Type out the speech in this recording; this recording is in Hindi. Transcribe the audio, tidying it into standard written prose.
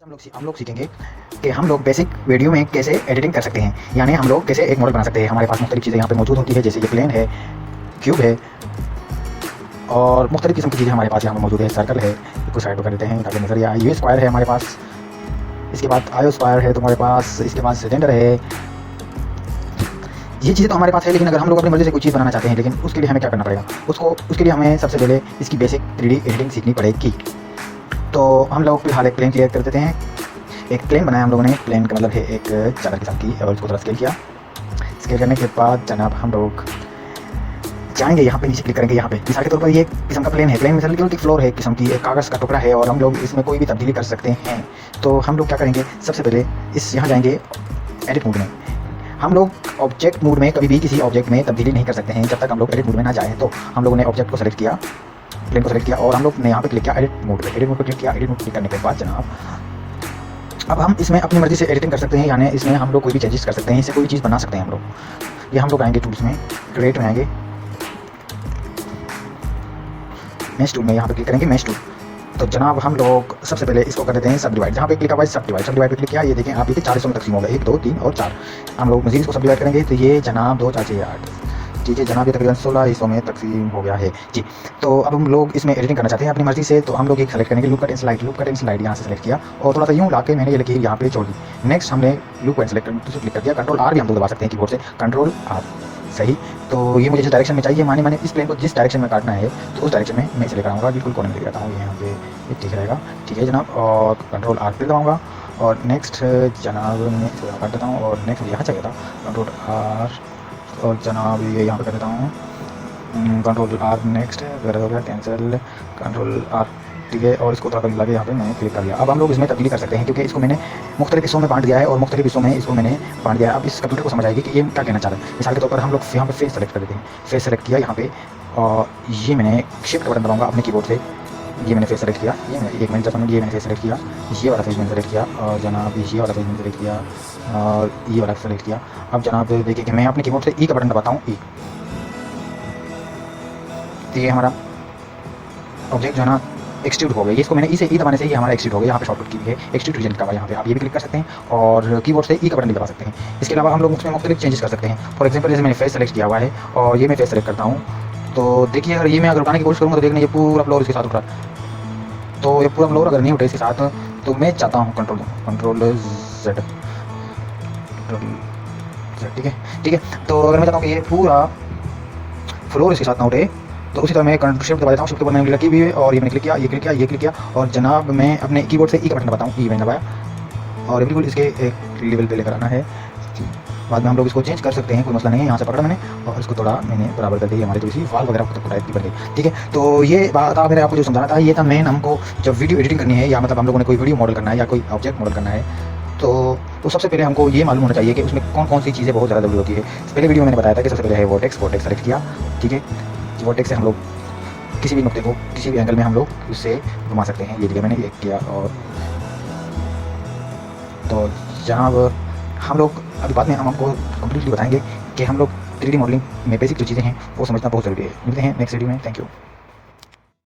हम लोग सीखेंगे कि हम लोग बेसिक वीडियो में कैसे एडिटिंग कर सकते हैं, यानी हम लोग कैसे एक मॉडल बना सकते हैं। हमारे पास मुख्तलिफ चीज़ें यहाँ पे मौजूद होती है, जैसे ये प्लेन है, क्यूब है और मुख्तलिफ किस्म की चीज़ें हमारे पास यहाँ पे मौजूद है। सर्कल है, कुछ साइड कर देते हैं ताकि नजर आए। ये स्क्वायर है हमारे पास, इसके बाद आयो स्क्वायर है तुम्हारे पास, इसके बाद सिलेंडर है। ये चीज़ें तो हमारे पास है, लेकिन अगर हम लोग अपनी मर्ज़ी से कोई चीज़ बनाना चाहते हैं, लेकिन उसके लिए हमें क्या करना पड़ेगा, उसके लिए हमें सबसे पहले इसकी बेसिक 3D एडिटिंग सीखनी पड़ेगी। तो हम लोग फिलहाल एक प्लेन क्लियर कर देते हैं। एक प्लेन बनाया हम लोगों ने, प्लेन का मतलब है एक चादर किस्म की, और उसको थोड़ा स्केल किया। स्केल करने के बाद जनाब हम लोग जाएंगे यहाँ पे, नीचे क्लिक करेंगे। यहाँ पे मिसाल के तौर पर ये किस्म का प्लेन है, प्लेन मिसाल की फ्लोर है किस्म की, एक कागज़ का टुकड़ा है और हम लोग इसमें कोई भी तब्दीली कर सकते हैं। तो हम लोग क्या करेंगे, सबसे पहले यहाँ जाएंगे एडिट मोड में। हम लोग ऑब्जेक्ट मोड में कभी भी किसी ऑब्जेक्ट में तब्दीली नहीं कर सकते हैं जब तक हम लोग एडिट मोड में ना जाएँ। तो हम लोगों ने ऑब्जेक्ट को सेलेक्ट किया, प्लेन को सेलेक्ट किया और हम लोग ने यहाँ पे क्लिक किया एडिट मोड पे। एडिट मोड पर क्लिक किया। एडिट मोड क्लिक करने के बाद जनाब अब हम इसमें अपनी मर्ज़ी से एडिटिंग कर सकते हैं, यानी इसमें हम लोग कोई भी चेंजेस कर सकते हैं, इससे कोई भी चीज़ बना सकते हैं हम लोग। ये हम लोग आएंगे टूल्स में, क्रिएट में आएंगे, मैश टूल में यहाँ पे क्लिक करेंगे, मैश टूल। तो जनाब हम लोग सबसे पहले इसको कर देते हैं सब डिवाइड। जहाँ पे क्लिक हुआ है सब डिवाइड पे क्लिक किया। ये देखें आप, ये 4 हिस्सों में तकसीम होगा, 1 2 3 और 4। हम लोग मज़ीद इसको सब डिवाइड करेंगे तो ये जनाब 2 4 6 8 जी जनाब, ये तकरीबन 16 हिस्सों में तकसीम हो गया है जी। तो अब हम लोग इसमें एडिटिंग करना चाहते हैं अपनी मर्ज़ी से। तो हम लोग एक सेलेक्ट करेंगे, लूप कट इन स्लाइड यहाँ से सेलेक्ट किया और थोड़ा सा यूँ ला के मैंने ये लकीर यहाँ पे छोड़ दी। नेक्स्ट हमने लूप कट सेलेक्ट क्लिक कर दिया। कंट्रोल आर भी हम लोग दबा सकते हैं कीबोर्ड से, कंट्रोल आर सही। तो ये मुझे जिस डायरेक्शन में चाहिए, माने इस प्लेन को जिस डायरेक्शन में काटना है तो उस डायरेक्शन में मैं इसे लेकर आऊँगा, बिल्कुल कोने में लेकर आता हूँ। यहाँ पे ये ठीक रहेगा, ठीक है जनाब। और कंट्रोल आर पे दबाऊँगा और नेक्स्ट जनाब मैं इसे काट देता हूँ और नेक्स्ट यहाँ चाहिए था कंट्रोल आर और जनाब ये यहाँ पे कर देता हूँ कंट्रोल आर। नेक्स्ट हो गया कैंसिल, कंट्रोल आर ठीक है। और इसको थोड़ा करीब लगे यहाँ पे मैंने क्लिक कर लिया। अब हम लोग इसमें तब्दीली कर सकते हैं क्योंकि इसको मैंने मुख्तलिफ हिस्सों में बांट दिया है और मुख्तलिफ हिस्सों में इसको मैंने बांट दिया है। अब इस कंप्यूटर को समझ आएगी कि ये क्या कहना चाह रहा है। मिसाल के तौर पर हम लोग यहाँ पे फेस सेलेक्ट कर देते हैं, फेस सेलेक्ट किया यहाँ पे और ये मैंने शिफ्ट का बटन दबाऊंगा अपने कीबोर्ड से। ये मैंने फेस सेलेक्ट किया, ये मैंने 1 मिनट 10 मिनट ये मैंने फेस सेलेक्ट किया, ये वाला फेस मैंने सेलेक्ट किया और जनाब ये वाला फेस मैंने सेलेक्ट किया और ये वाला सेलेक्ट किया। अब जनाब देखिए कि मैं अपने कीबोर्ड से ई का बटन दबाता हूँ, ई। तो ये हमारा ऑब्जेक्ट जो है ना एक्सट्रूड हो गया। इसको मैंने ई से ई दबाने से ही हमारा एक्सट्रूड हो गया। यहाँ पे शॉर्टकट की भी है एक्सट्रूड रीजन का, यहाँ पे आप ये भी क्लिक कर सकते हैं और कीबोर्ड से ई का बटन भी दबा सकते हैं। इसके अलावा हम लोग उसमें मुख्तलिफ चेंजेस कर सकते हैं। फॉर एग्जांपल जैसे मैंने फेस सेलेक्ट किया हुआ है और ये मैं फेस सेलेक्ट करता हूँ, तो देखिए अगर ये मैं अगर उठाने की कोशिश करूँगा तो देखना ये पूरा फ्लोर इसके साथ उठ रहा है। तो ये पूरा फ्लोर अगर नहीं उठे इसके साथ तो मैं चाहता हूँ कंट्रोल Z, ठीक है। तो अगर मैं चाहता हूँ कि ये पूरा फ्लोर इसके साथ ना उठे तो उसी तरह मैं शिफ्ट दबा देता हूँ। शिफ्ट के बाद मैंने क्लिक की है और ये मैंने क्लिक किया, ये क्लिक किया, ये क्लिक किया और जनाब मैं अपने कीबोर्ड से ई का बटन दबाता हूँ, ई मैंने दबाया और बिल्कुल इसके एक लेवल पे लेकर आना है। बाद में हम लोग इसको चेंज कर सकते हैं, कोई मसला नहीं है। यहाँ से पकड़ा मैंने और इसको थोड़ा मैंने बराबर कर दी, हमारी थोड़ी सी वाल वगैरह को टाइप की बन गई, ठीक है। तो ये बात था मैंने आपको जो समझाना था। ये था मेन, हमको जब वीडियो एडिटिंग करनी है या मतलब हम लोगों ने कोई वीडियो मॉडल करना है या कोई ऑब्जेक्ट मॉडल करना है तो सबसे पहले हमको ये मालूम होना चाहिए कि उसमें कौन कौन सी चीज़ें बहुत ज़्यादा ज़रूरी होती है। पहले वीडियो मैंने बताया था कि सबसे पहले है वर्टेक्स सेलेक्ट किया, ठीक है। वर्टेक्स से हम लोग किसी भी नुक्ते को किसी भी एंगल में हम लोग उससे घुमा सकते हैं। ये देखिए मैंने ये किया और तो जनाब हम लोग अभी बाद में हम आपको कम्प्लीटली बताएंगे कि हम लोग 3D मॉडलिंग में बेसिक जो चीज़ें हैं वो समझना बहुत ज़रूरी है। मिलते हैं नेक्स्ट वीडियो में, थैंक यू।